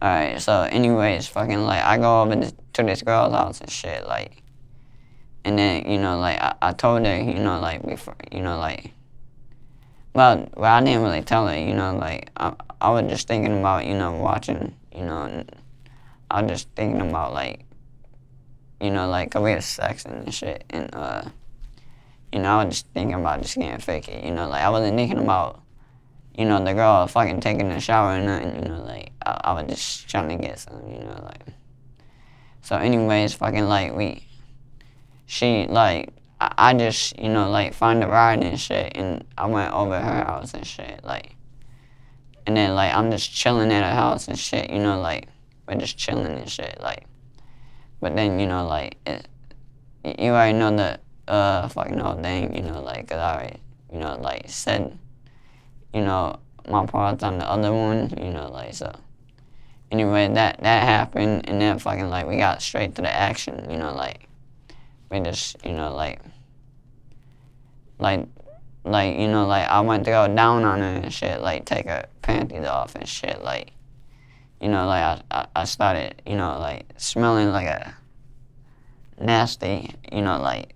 Alright, so anyways, fucking, like, I go over to this girl's house and shit, like, and then, you know, like, I told her, you know, like, before, you know, like, well, I didn't really tell her, you know, like, I was just thinking about, you know, watching, you know, and I was just thinking about, like, you know, like, 'cause we was sexing and shit, and, you know, I was just thinking about just getting fake, you know, like, I wasn't thinking about, you know, the girl fucking taking a shower and nothing, you know, like, I was just trying to get some, you know, like, so anyways, fucking, like, she, like, I just, you know, like, find a ride and shit, and I went over her house and shit, like, and then, like, I'm just chilling at her house and shit, you know, like, we're just chilling and shit, like, but then, you know, like, you already know the, fucking whole thing, you know, like, 'cause I already, you know, like, said, you know, my parts on the other one, you know, like, so. Anyway, that happened, and then fucking, like, we got straight to the action, you know, like, we just, you know, like, you know, like, I went to go down on her and shit, like, take her panties off and shit, like, you know, like, I started, you know, like, smelling like a nasty, you know, like,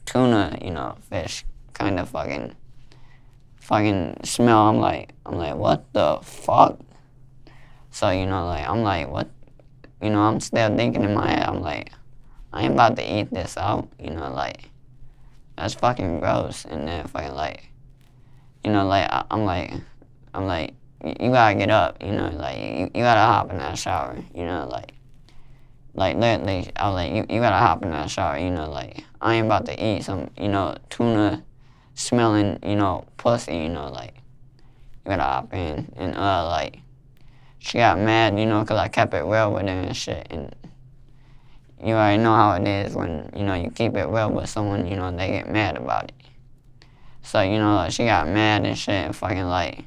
tuna, you know, fish kind of fucking smell. I'm like, what the fuck? So, you know, like, I'm like, what? You know, I'm still thinking in my head, I'm like, I ain't about to eat this out, you know, like, that's fucking gross. And then fucking, like, you know, like, I'm like, you gotta get up, you know, like, you gotta hop in that shower, you know, like, literally, I was like, you gotta hop in that shower, you know, like, I ain't about to eat some, you know, tuna smelling, you know, pussy, you know, like, you gotta hop in. And, like, she got mad, you know, 'cause I kept it real with her and shit, and you already know how it is when, you know, you keep it real with someone, you know, they get mad about it. So, you know, like, she got mad and shit, and fucking, like,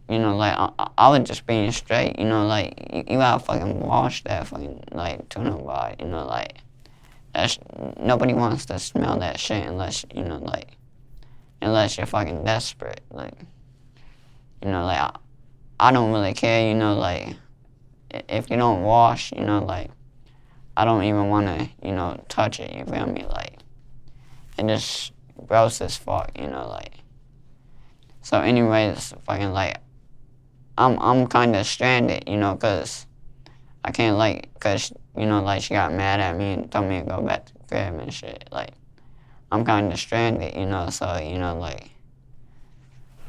you know, like, I was just being straight, you know, like, you gotta fucking wash that fucking, like, tuna bar, you know, like, nobody wants to smell that shit unless, you know, like, unless you're fucking desperate, like, you know, like, I don't really care, you know, like, if you don't wash, you know, like, I don't even want to, you know, touch it, you feel me, like, it just gross as fuck, you know, like, so anyways, fucking, like, I'm kind of stranded, you know, 'cause I can't, like, 'cause, you know, like, she got mad at me and told me to go back to the crib and shit, like, I'm kind of stranded, you know, so, you know, like,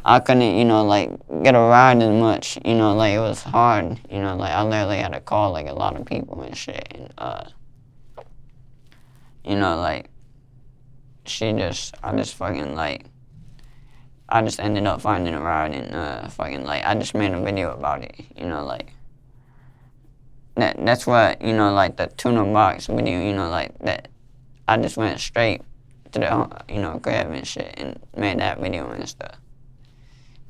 I couldn't, you know, like, get a ride as much, you know, like, it was hard, you know, like, I literally had to call, like, a lot of people and shit, and, you know, like, I just fucking, like, I just ended up finding a ride and, fucking, like, I just made a video about it, you know, like, that's what, you know, like, the tuna box video, you know, like, that, I just went straight to the, you know, crib and shit and made that video and stuff.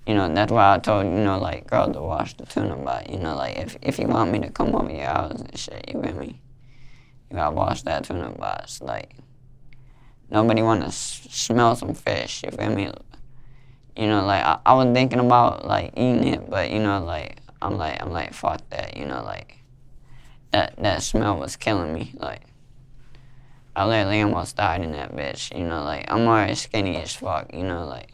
You know, that's why I told, you know, like, girls to wash the tuna box, you know, like, if you want me to come over your house and shit, you feel me? You gotta wash that tuna box, like, nobody wanna smell some fish, you feel me? You know, like, I was thinking about, like, eating it, but, you know, like, I'm like, fuck that, you know, like, that smell was killing me, like, I literally almost died in that bitch, you know, like, I'm already skinny as fuck, you know, like,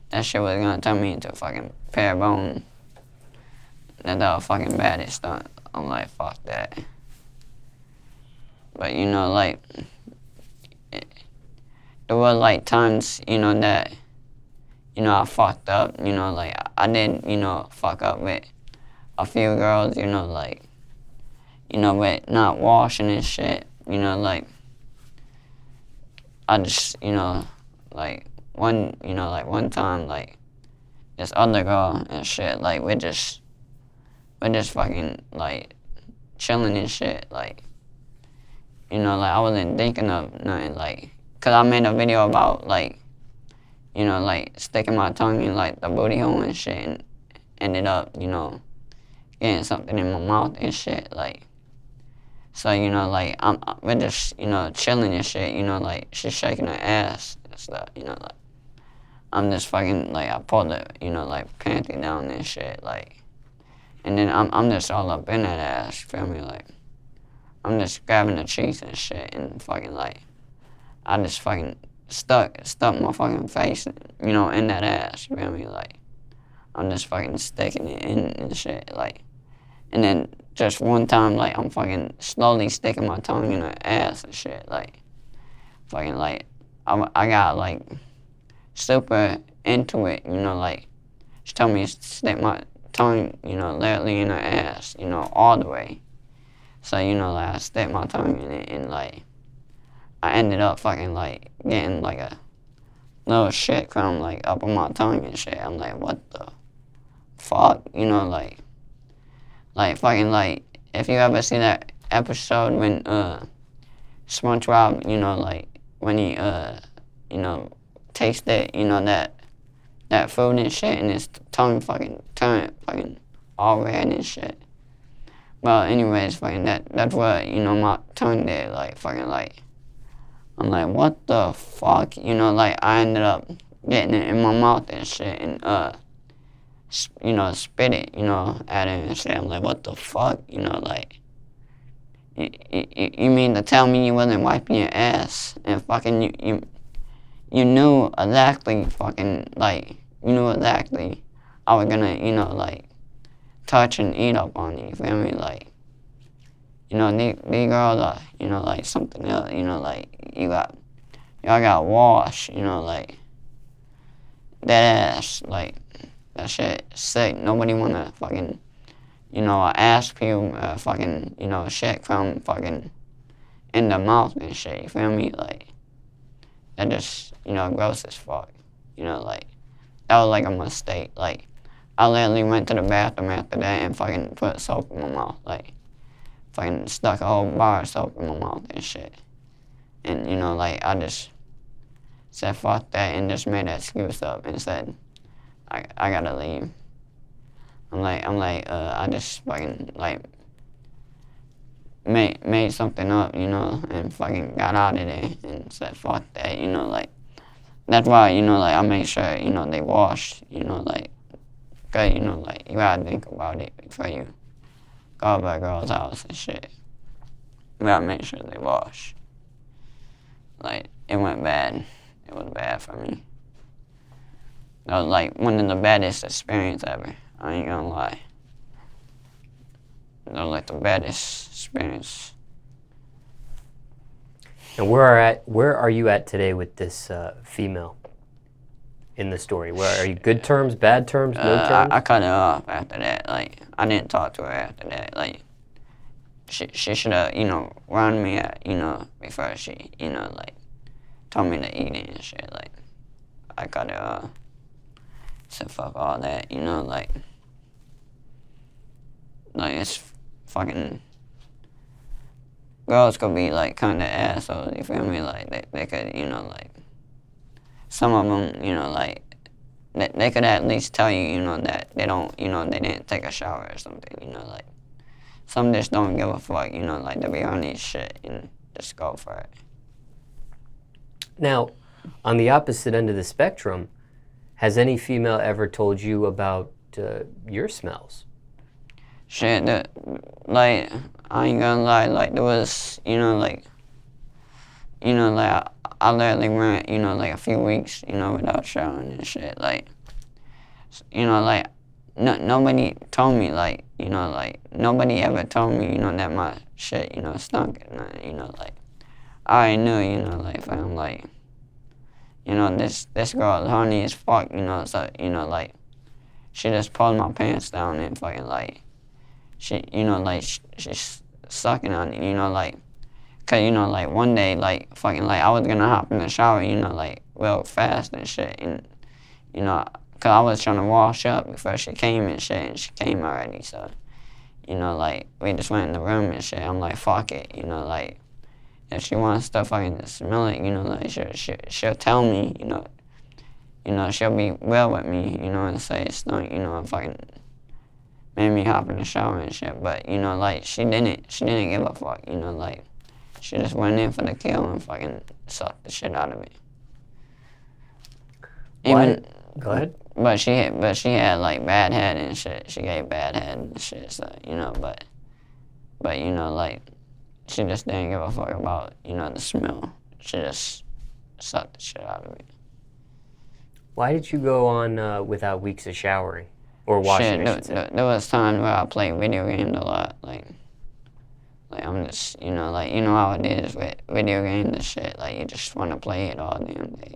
that shit was gonna turn me into a fucking pair of bone. That was fucking bad as stuff. I'm like, fuck that. But, you know, like, there were, like, times, you know, that, you know, I fucked up, you know, like, I did, you know, fuck up with a few girls, you know, like, you know, with not washing and shit, you know, like, I just, you know, like, one time, like, this other girl and shit, like, we're just fucking, like, chilling and shit, like, you know, like, I wasn't thinking of nothing, like, 'cause I made a video about, like, you know, like, sticking my tongue in, like, the booty hole and shit, and ended up, you know, getting something in my mouth and shit, like, so, you know, like, we're just, you know, chilling and shit, you know, like, she's shaking her ass and stuff, you know, like, I'm just fucking, like, I pulled the, you know, like, panty down and shit, like, And then I'm just all up in that ass, feel me? Like, I'm just grabbing the cheeks and shit, and fucking like, I just fucking stuck my fucking face, you know, in that ass, you feel me? Like, I'm just fucking sticking it in and shit, like, and then just one time, like, I'm fucking slowly sticking my tongue in her ass and shit, like, fucking like, I got like super into it, you know, like, she told me to stick my tongue, you know, literally in her ass, you know, all the way. So, you know, like, I stick my tongue in it, and like, I ended up fucking like getting like a little shit crumb like up on my tongue and shit. I'm like, what the fuck? You know, like fucking like, if you ever see that episode when SpongeBob, you know, like when he you know, tasted, you know, that food and shit, and his tongue fucking turned fucking all red and shit. Well, anyways, fucking that's what, you know, my tongue did, like fucking like, I'm like, what the fuck? You know, like, I ended up getting it in my mouth and shit, and you know, spit it, you know, at it and shit. I'm like, what the fuck? You know, like, you mean to tell me you wasn't wiping your ass and fucking you knew exactly fucking, like, you knew exactly I was gonna, you know, like, touch and eat up on you feel me? Like, you know, these girls are, you know, like, something else, you know, like, y'all got washed, you know, like, that ass, like, that shit sick. Nobody wanna fucking, you know, ask people fucking, you know, shit from fucking in the mouth and shit, you feel me? Like, that just, you know, gross as fuck. You know, like, that was like a mistake. Like, I literally went to the bathroom after that and fucking put soap in my mouth. Like, fucking stuck a whole bar of soap in my mouth and shit. And, you know, like, I just said fuck that and just made that excuse up and said, I gotta leave. I just fucking, like, made something up, you know, and fucking got out of there and said fuck that, you know, like, that's why, you know, like, I make sure, you know, they wash, you know, like, cause, you know, like, you gotta think about it before you go to a girl's house and shit. You gotta make sure they wash. Like, it went bad. It was bad for me. That was, like, one of the baddest experiences ever. I ain't gonna lie. That was, like, the baddest experience. And where are you at today with this female in the story? Where are you? Good terms, bad terms, no terms? I cut her off after that. Like, I didn't talk to her after that. Like, she should have, you know, run me out, you know, before she, you know, like, told me to eat it and shit. Like, I cut her off. Said fuck all that, you know, like it's fucking, girls could be like kind of assholes, you feel me? Like, they could, you know, like, some of them, you know, like, they could at least tell you, you know, that they don't, you know, they didn't take a shower or something, you know, like, some just don't give a fuck, you know, like, they be on this shit and just go for it. Now, on the opposite end of the spectrum, has any female ever told you about your smells? Shit, like, I ain't gonna lie, like, there was, you know, like, I literally went, you know, like, a few weeks, you know, without showering and shit, like, you know, like, nobody told me, like, you know, like, nobody ever told me, you know, that my shit, you know, stunk and nothing, you know, like, I already knew, you know, like, I'm like, you know, this girl is horny as fuck, you know, so, you know, like, she just pulled my pants down and fucking, like, she, you know, like, she's sucking on it, you know, like, cause, you know, like, one day, like, fucking, like, I was gonna hop in the shower, you know, like, real fast and shit, and, you know, cause I was trying to wash up before she came and shit, and she came already, so, you know, like, we just went in the room and shit, I'm like, fuck it, you know, like, if she wants to fucking smell it, you know, like, she'll tell me, you know, she'll be real with me, you know, and say it stunk, you know, fucking made me hop in the shower and shit, but, you know, like, she didn't give a fuck, you know, like, she just went in for the kill and fucking sucked the shit out of me. Go ahead. but she had like bad head and shit. She gave bad head and shit. So you know, but you know, like she just didn't give a fuck about the smell. She just sucked the shit out of me. Why did you go on without weeks of showering or washing? I should say. There was times where I played video games a lot, like I'm just, like, how it is with video games and shit, like, you just want to play it all damn day,